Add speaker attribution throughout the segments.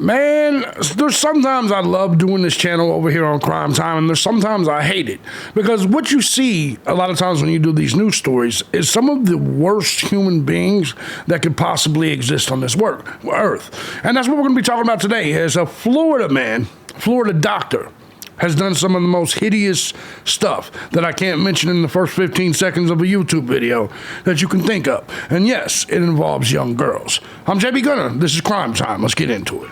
Speaker 1: Man, there's sometimes I love doing this channel over here on Crime Time, and there's sometimes I hate it. Because what you see a lot of times when you do these news stories is some of the worst human beings that could possibly exist on this earth. And that's what we're going to be talking about today. Is a Florida man, Florida doctor, has done some of the most hideous stuff that I can't mention in the first 15 seconds of a YouTube video that you can think of. And yes, it involves young girls. I'm JB Gunner. This is Crime Time. Let's get into it.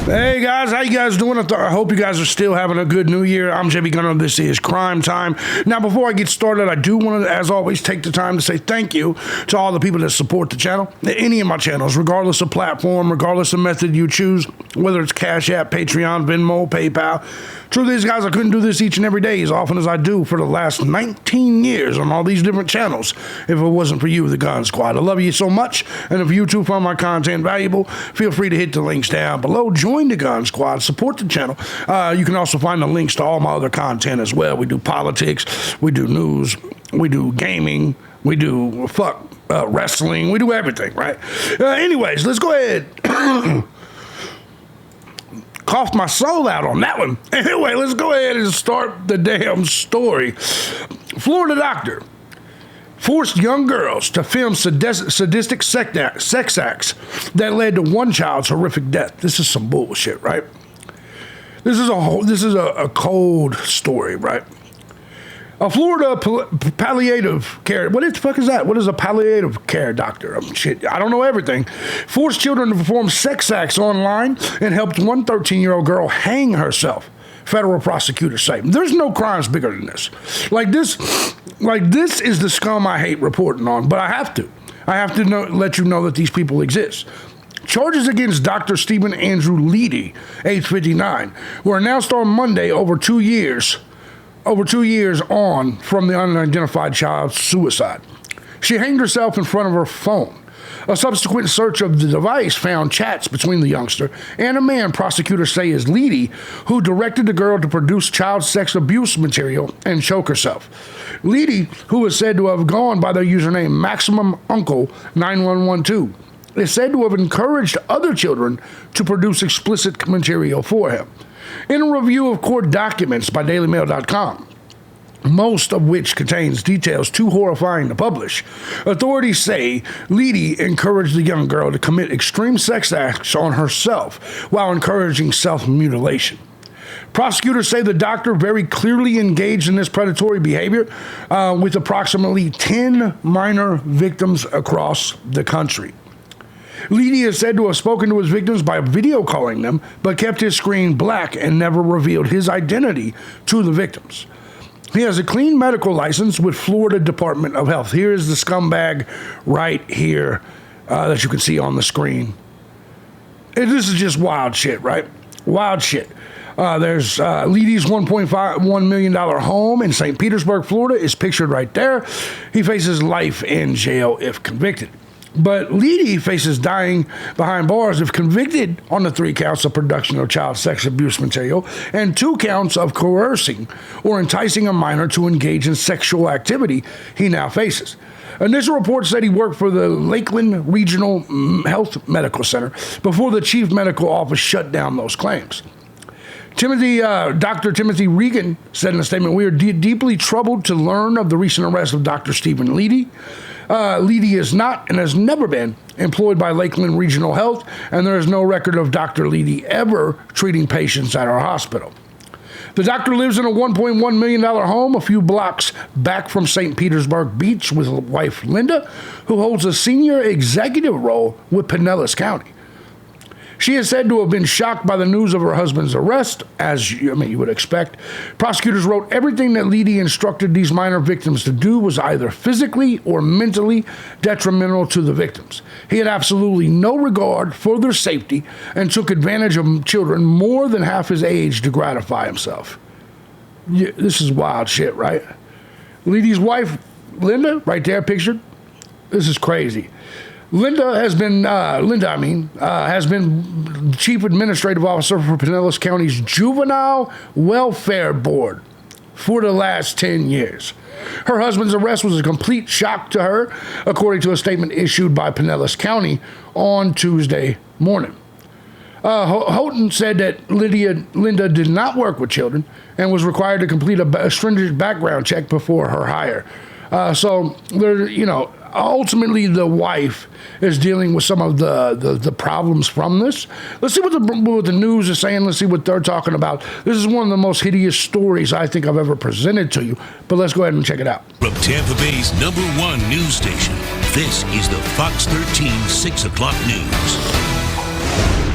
Speaker 1: Hey guys, how you guys doing? I hope you guys are still having a good new year. I'm JB Gunner. This is Crime Time. Now, before I get started, I do want to, as always, take the time to say thank you to all the people that support the channel, any of my channels, regardless of platform, regardless of method you choose, whether it's Cash App, Patreon, Venmo, PayPal. Truth is, guys, I couldn't do this each and every day as often as I do for the last 19 years on all these different channels if it wasn't for you, the Gun Squad. I love you so much, and if you too find my content valuable, feel free to hit the links down below. Join the Gun Squad, support the channel. You can also find the links to all my other content as well. We do politics, we do news, we do gaming, we do wrestling, we do everything, right? Anyways, let's go ahead. Coughed my soul out on that one. Anyway, let's go ahead and start the damn story. Florida doctor forced young girls to film sadistic sex acts that led to one child's horrific death. This is some bullshit, right? This is a cold story, right? A Florida palliative care. What the fuck is that? What is a palliative care doctor? Shit, I don't know everything. Forced children to perform sex acts online and helped one 13-year-old girl hang herself. Federal prosecutors say there's no crimes bigger than this. Like this is the scum I hate reporting on, but I have to let you know that these people exist. Charges against Dr. Stephen Andrew Leedy, age 59, were announced on Monday over 2 years on from the unidentified child's suicide. She hanged herself in front of her phone. A subsequent search of the device found chats between the youngster and a man prosecutors say is Leedy, who directed the girl to produce child sex abuse material and choke herself. Leedy, who is said to have gone by the username Maximum Uncle 9112, is said to have encouraged other children to produce explicit material for him. In a review of court documents by DailyMail.com, most of which contains details too horrifying to publish, authorities say Leedy encouraged the young girl to commit extreme sex acts on herself while encouraging self-mutilation. Prosecutors say the doctor very clearly engaged in this predatory behavior with approximately 10 minor victims across the country. Leedy is said to have spoken to his victims by video calling them, but kept his screen black and never revealed his identity to the victims. He has a clean medical license with Florida Department of Health. Here is the scumbag right here that you can see on the screen. This is just wild shit, right? Wild shit. There's Leedy's $1.1 million home in St. Petersburg, Florida is pictured right there. He faces life in jail if convicted. But Leedy faces dying behind bars if convicted on the 3 counts of production of child sex abuse material and 2 counts of coercing or enticing a minor to engage in sexual activity he now faces. Initial reports said he worked for the Lakeland Regional Health Medical Center before the chief medical office shut down those claims. Dr. Timothy Regan said in a statement, "We are deeply troubled to learn of the recent arrest of Dr. Stephen Leedy. Leedy is not and has never been employed by Lakeland Regional Health, and there is no record of Dr. Leedy ever treating patients at our hospital." The doctor lives in a $1.1 million home a few blocks back from St. Petersburg Beach with wife Linda, who holds a senior executive role with Pinellas County. She is said to have been shocked by the news of her husband's arrest, as you would expect. Prosecutors wrote everything that Leedy instructed these minor victims to do was either physically or mentally detrimental to the victims. He had absolutely no regard for their safety and took advantage of children more than half his age to gratify himself. Yeah, this is wild shit, right? Leedy's wife, Linda, right there pictured. This is crazy. Linda has been Chief Administrative Officer for Pinellas County's Juvenile Welfare Board for the last 10 years. Her husband's arrest was a complete shock to her, according to a statement issued by Pinellas County on Tuesday morning. Houghton said that Linda did not work with children and was required to complete a stringent background check before her hire. So, ultimately the wife is dealing with some of the problems from this. Let's see what the news is saying. Let's see what they're talking about. This is one of the most hideous stories I think I've ever presented to you. But let's go ahead and check it out.
Speaker 2: From Tampa Bay's #1 news station, this is the Fox 13 6 o'clock news.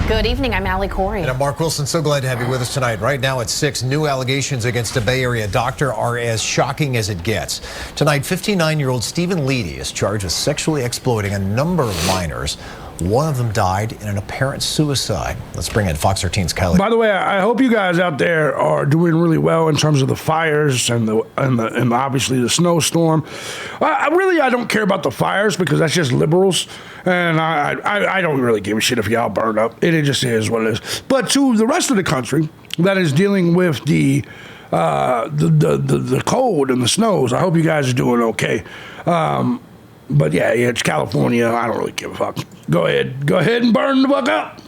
Speaker 3: Good evening, I'm Allie Corey.
Speaker 4: And I'm Mark Wilson, so glad to have you with us tonight. Right now at 6, new allegations against a Bay Area doctor are as shocking as it gets. Tonight, 59-year-old Stephen Leedy is charged with sexually exploiting a number of minors. One of them died in an apparent suicide. Let's bring in Fox 13's Kelly.
Speaker 1: By the way, I hope you guys out there are doing really well in terms of the fires and obviously the snowstorm. I don't care about the fires because that's just liberals, and I don't really give a shit if y'all burn up. It just is what it is. But to the rest of the country that is dealing with the cold and the snows, I hope you guys are doing okay. But yeah, it's California. I don't really give a fuck. Go ahead and burn the fuck up.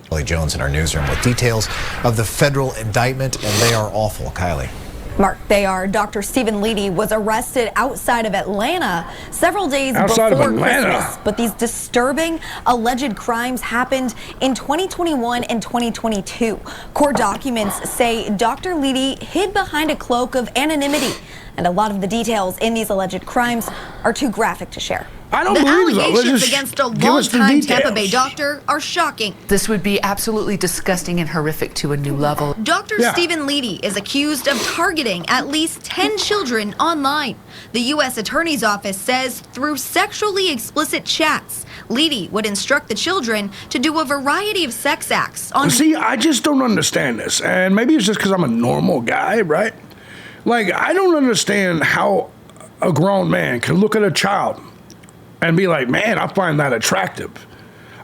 Speaker 4: Kylie Jones in our newsroom with details of the federal indictment, and they are awful. Kylie.
Speaker 5: Mark, they are. Dr. Stephen Leedy was arrested outside of Atlanta several days before Christmas. But these disturbing alleged crimes happened in 2021 and 2022. Court documents say Dr. Leedy hid behind a cloak of anonymity. And a lot of the details in these alleged crimes are too graphic to share.
Speaker 1: I don't
Speaker 6: the
Speaker 1: believe
Speaker 6: allegations against a longtime Tampa Bay doctor are shocking.
Speaker 3: This would be absolutely disgusting and horrific to a new level.
Speaker 6: Dr. Stephen Leedy is accused of targeting at least 10 children online. The U.S. Attorney's Office says through sexually explicit chats, Leedy would instruct the children to do a variety of sex acts.
Speaker 1: See, I just don't understand this. And maybe it's just because I'm a normal guy, right? Like, I don't understand how a grown man can look at a child and be like, man, I find that attractive.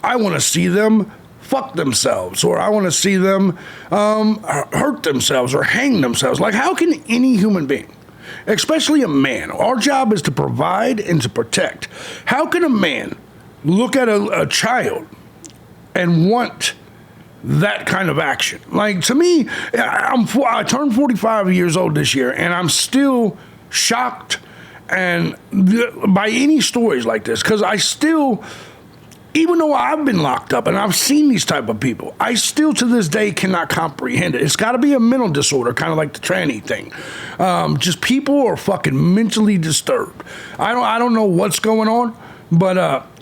Speaker 1: I want to see them fuck themselves, or I want to see them hurt themselves or hang themselves. Like, how can any human being, especially a man, our job is to provide and to protect. How can a man look at a child and want that kind of action? Like, to me, I turned 45 years old this year, and I'm still shocked and by any stories like this, because I still, even though I've been locked up and I've seen these type of people, I still to this day cannot comprehend it. It's got to be a mental disorder, kind of like the tranny thing. Just people are fucking mentally disturbed. I don't know what's going on, but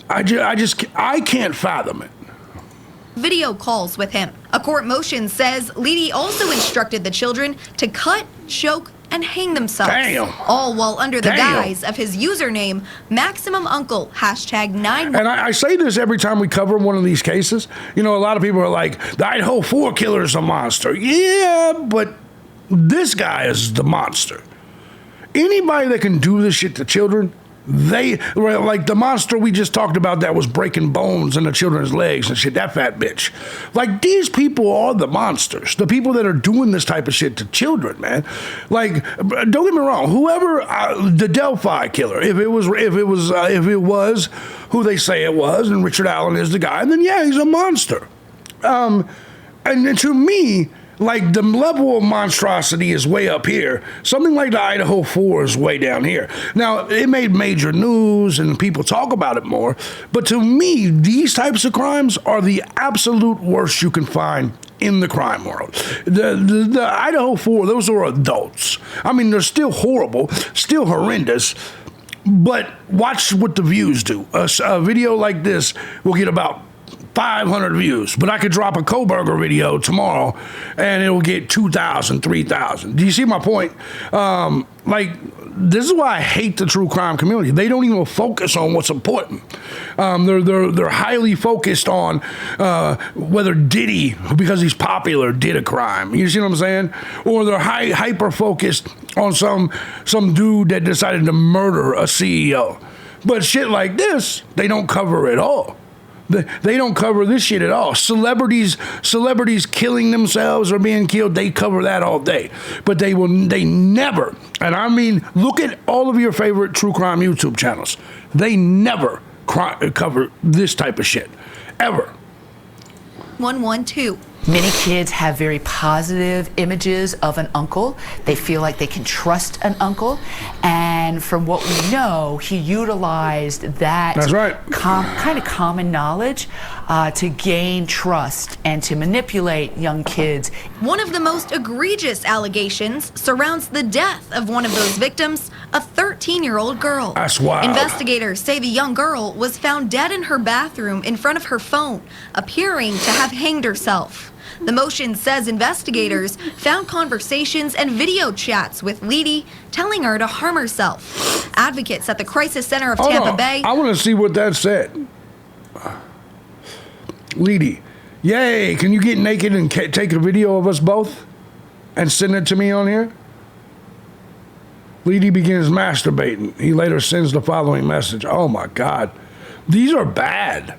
Speaker 1: I can't fathom it.
Speaker 6: Video calls with him. A court motion says Leedy also instructed the children to cut, choke, and hang themselves.
Speaker 1: Damn.
Speaker 6: All while under the guise of his username, Maximum Uncle, #9.
Speaker 1: And I say this every time we cover one of these cases. You know, a lot of people are like, the Idaho 4 killer is a monster. Yeah, but this guy is the monster. Anybody that can do this shit to children, like the monster we just talked about that was breaking bones in the children's legs and shit, that fat bitch. Like, these people are the monsters. The people that are doing this type of shit to children, man. Like, don't get me wrong, whoever, the Delphi killer, if it was who they say it was, and Richard Allen is the guy, then yeah, he's a monster. And to me, like, the level of monstrosity is way up here. Something like the Idaho 4 is way down here. Now, it made major news and people talk about it more, but to me, these types of crimes are the absolute worst you can find in the crime world. The Idaho 4, those are adults. I mean, they're still horrible, still horrendous, but watch what the views do. A video like this will get about 500 views, but I could drop a Koberger video tomorrow and it'll get 2,000, 3,000. Do you see my point? Like, this is why I hate the true crime community. They don't even focus on what's important. They're highly focused on whether Diddy, because he's popular, did a crime. You see what I'm saying? Or they're hyper focused on some dude that decided to murder a CEO. But shit like this, they don't cover at all. They don't cover this shit at all. Celebrities killing themselves or being killed, they cover that all day. But they never, and I mean, look at all of your favorite true crime YouTube channels. They never cover this type of shit, ever.
Speaker 6: 112.
Speaker 3: Many kids have very positive images of an uncle. They feel like they can trust an uncle. And from what we know, he utilized that
Speaker 1: That's right.
Speaker 3: kind of common knowledge to gain trust and to manipulate young kids.
Speaker 6: One of the most egregious allegations surrounds the death of one of those victims, a 13-year-old girl.
Speaker 1: That's wild.
Speaker 6: Investigators say the young girl was found dead in her bathroom in front of her phone, appearing to have hanged herself. The motion says investigators found conversations and video chats with Leedy telling her to harm herself. Advocates at the Crisis Center of Tampa Bay.
Speaker 1: I want to see what that said. Leedy, yay, can you get naked and take a video of us both and send it to me on here? Leedy begins masturbating. He later sends the following message. Oh my God, these are bad.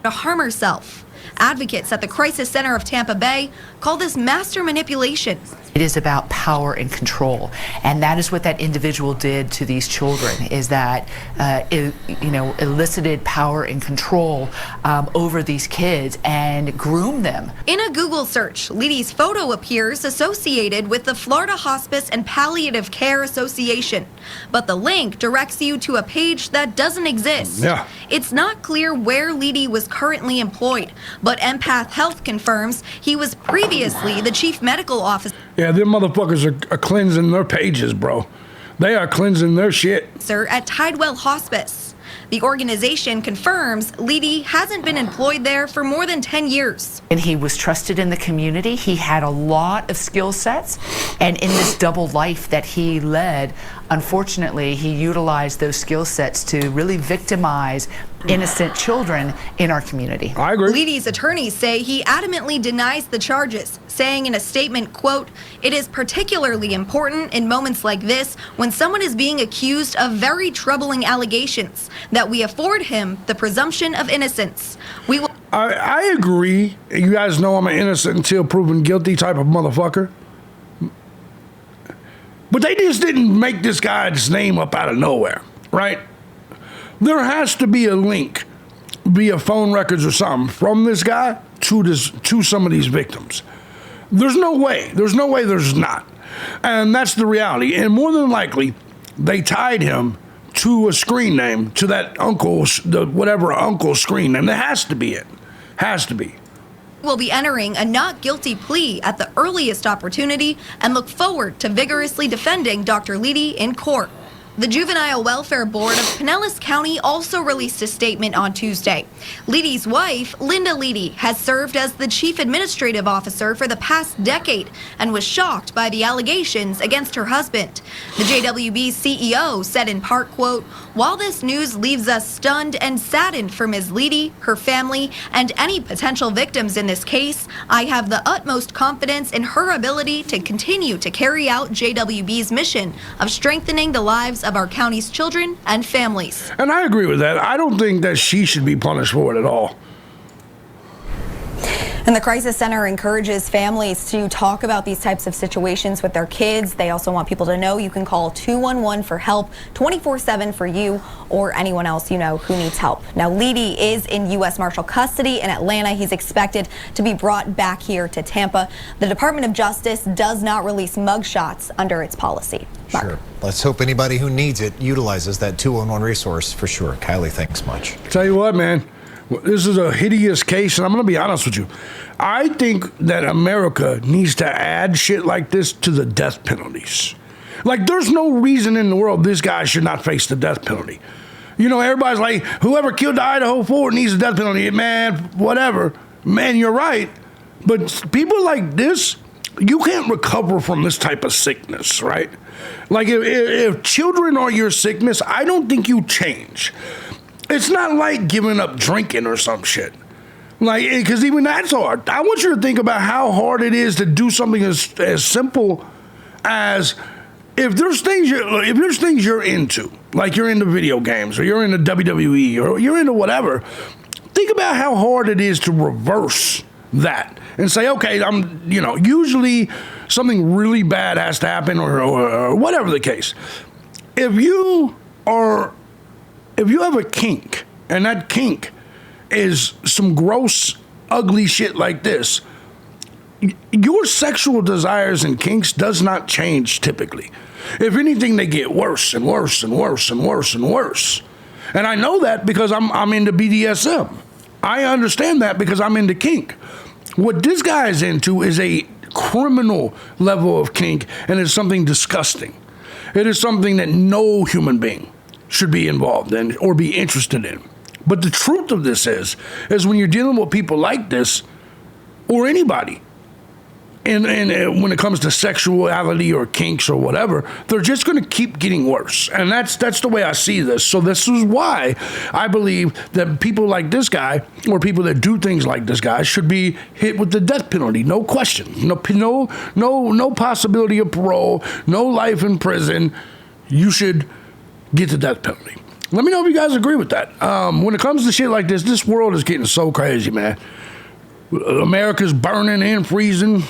Speaker 6: To harm herself. Advocates at the Crisis Center of Tampa Bay call this master manipulation.
Speaker 3: It is about power and control, and that is what that individual did to these children. Is that elicited power and control over these kids and groomed them.
Speaker 6: In a Google search, Leedy's photo appears associated with the Florida Hospice and Palliative Care Association, but the link directs you to a page that doesn't exist.
Speaker 1: Yeah.
Speaker 6: It's not clear where Leedy was currently employed, but Empath Health confirms he was previously the chief medical officer.
Speaker 1: Yeah, them motherfuckers are cleansing their pages, bro. They are cleansing their shit.
Speaker 6: At Tidewell Hospice. The organization confirms Leedy hasn't been employed there for more than 10 years.
Speaker 3: And he was trusted in the community. He had a lot of skill sets. And in this double life that he led, unfortunately, he utilized those skill sets to really victimize innocent children in our community.
Speaker 1: I agree.
Speaker 6: Leedy's attorneys say he adamantly denies the charges, saying in a statement, quote, "It is particularly important in moments like this when someone is being accused of very troubling allegations that we afford him the presumption of innocence. We will."
Speaker 1: I agree. You guys know I'm an innocent until proven guilty type of motherfucker. But they just didn't make this guy's name up out of nowhere, right? There has to be a link via phone records or something from this guy to some of these victims. There's no way. There's no way there's not. And that's the reality. And more than likely, they tied him to a screen name, to that uncle's, whatever uncle's screen name. That has to be it. Has to be.
Speaker 6: Will be entering a not guilty plea at the earliest opportunity and look forward to vigorously defending Dr. Leedy in court. The Juvenile Welfare Board of Pinellas County also released a statement on Tuesday. Leedy's wife, Linda Leedy, has served as the chief administrative officer for the past decade and was shocked by the allegations against her husband. The JWB's CEO said in part, quote, "While this news leaves us stunned and saddened for Ms. Leedy, her family, and any potential victims in this case, I have the utmost confidence in her ability to continue to carry out JWB's mission of strengthening the lives of our county's children and families."
Speaker 1: And I agree with that. I don't think that she should be punished for it at all.
Speaker 5: And the Crisis Center encourages families to talk about these types of situations with their kids. They also want people to know you can call 211 for help 24/7 for you or anyone else you know who needs help. Now, Leedy is in U.S. Marshal custody in Atlanta. He's expected to be brought back here to Tampa. The Department of Justice does not release mugshots under its policy. Mark.
Speaker 4: Sure. Let's hope anybody who needs it utilizes that 211 resource for sure. Kylie, thanks much.
Speaker 1: Tell you what, man. This is a hideous case, and I'm going to be honest with you. I think that America needs to add shit like this to the death penalties. Like, there's no reason in the world this guy should not face the death penalty. You know, everybody's like, whoever killed the Idaho 4 needs a death penalty. Man, whatever. Man, you're right. But people like this, you can't recover from this type of sickness, right? Like, if children are your sickness, I don't think you change. It's not like giving up drinking or some shit. Like, because even that's hard. I want you to think about how hard it is to do something as simple as if there's things you're into, like you're into video games or you're into WWE or you're into whatever, think about how hard it is to reverse that and say, okay, usually something really bad has to happen or whatever the case. If you have a kink and that kink is some gross, ugly shit like this, your sexual desires and kinks does not change typically. If anything, they get worse and worse and worse and worse and worse. And I know that because I'm into BDSM. I understand that because I'm into kink. What this guy is into is a criminal level of kink, and it's something disgusting. It is something that no human being should be involved in or be interested in. But the truth of this is when you're dealing with people like this, or anybody, and when it comes to sexuality or kinks or whatever, they're just going to keep getting worse. And that's the way I see this. So this is why I believe that people like this guy or people that do things like this guy should be hit with the death penalty. No question. No possibility of parole. No life in prison. You should get the death penalty. Let me know if you guys agree with that. When it comes to shit like this world is getting so crazy, man. America's burning and freezing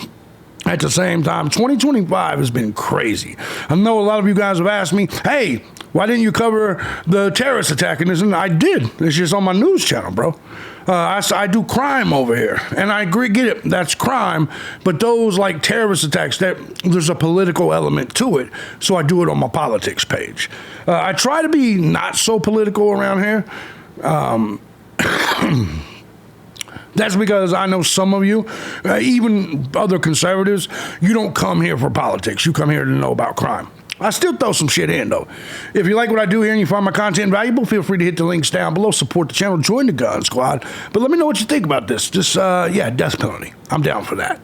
Speaker 1: at the same time. 2025 has been crazy. I know a lot of you guys have asked me, hey, why didn't you cover the terrorist attack in this? And I did. It's just on my news channel, bro. I do crime over here. And I agree, get it, that's crime. But those like terrorist attacks, there's a political element to it. So I do it on my politics page. I try to be not so political around here. That's because I know some of you, even other conservatives, you don't come here for politics. You come here to know about crime. I still throw some shit in, though. If you like what I do here and you find my content valuable, feel free to hit the links down below. Support the channel. Join the Gun Squad. But let me know what you think about this. Just, death penalty. I'm down for that.